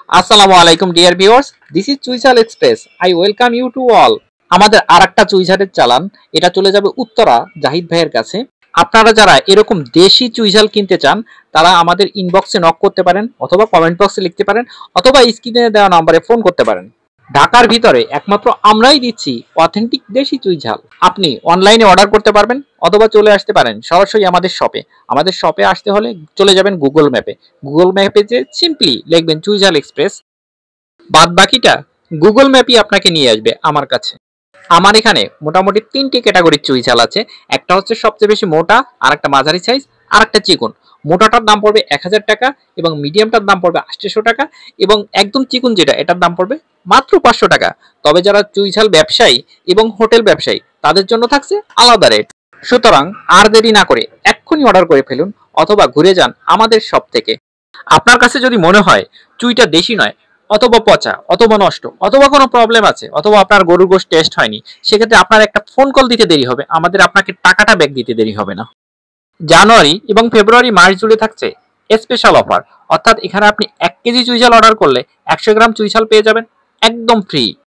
আসসালামু আলাইকুম dear viewers, this is Chuijhal express. I welcome you to all. আমাদের আরেকটা চুইঝালের চালান, এটা চলে যাবে উত্তরা জাহিদ ভাইয়ের কাছে। আপনারা যারা এরকম দেশি চুইঝাল কিনতে চান তারা আমাদের ইনবক্সে নক করতে পারেন, অথবা কমেন্ট বক্সে লিখতে পারেন, অথবা স্ক্রিনে দেওয়া নম্বরে ফোন করতে পারেন। ঢাকার ভিতরে একমাত্র আমরাই দিচ্ছি অথেন্টিক দেশি চুইঝাল। আপনি অনলাইনে অর্ডার করতে পারবেন, অথবা চলে আসতে পারেন সরাসরি আমাদের শপে। আমাদের শপে আসতে হলে চলে যাবেন গুগল ম্যাপে। গুগল ম্যাপে যে সিম্পলি লিখবেন চুইঝাল এক্সপ্রেস, বাদ বাকিটা গুগল ম্যাপই আপনাকে নিয়ে আসবে আমার কাছে। আমার এখানে মোটামুটি 3টি ক্যাটাগরির চুইঝাল আছে। একটা হচ্ছে সবচেয়ে বেশি মোটা, আর একটা মাঝারি সাইজ, আর একটা চিকন। মোটাটার দাম পড়বে 1000 টাকা, এবং মিডিয়ামটার দাম পড়বে 800 টাকা, এবং একদম চিকন যেটা এটার দাম পড়বে মাত্র 500 টাকা। তবে যারা চুইঝাল ব্যবসায়ী এবং হোটেল ব্যবসায়ী তাদের জন্য থাকছে আলাদা রেট। সুতরাং আর দেরি না করে এক্ষুনি অর্ডার করে ফেলুন, অথবা ঘুরে যান আমাদের শপ থেকে। আপনার কাছে যদি মনে হয় চুইটা দেশি নয়, অথবা পচা, অথবা নষ্ট, অথবা কোনো প্রবলেম আছে, অথবা আপনার গরুর গোশত টেস্ট হয়নি, সেক্ষেত্রে আপনার একটা ফোন কল দিতে দেরি হবে, আমাদের আপনাকে টাকাটা ব্যাক দিতে দেরি হবে না। জানুয়ারি এবং ফেব্রুয়ারি মাস জুড়ে থাকছে স্পেশাল অফার। অর্থাৎ এখানে আপনি 1 কেজি চুইঝাল অর্ডার করলে 100 গ্রাম চুইঝাল পেয়ে যাবেন একদম ফ্রি।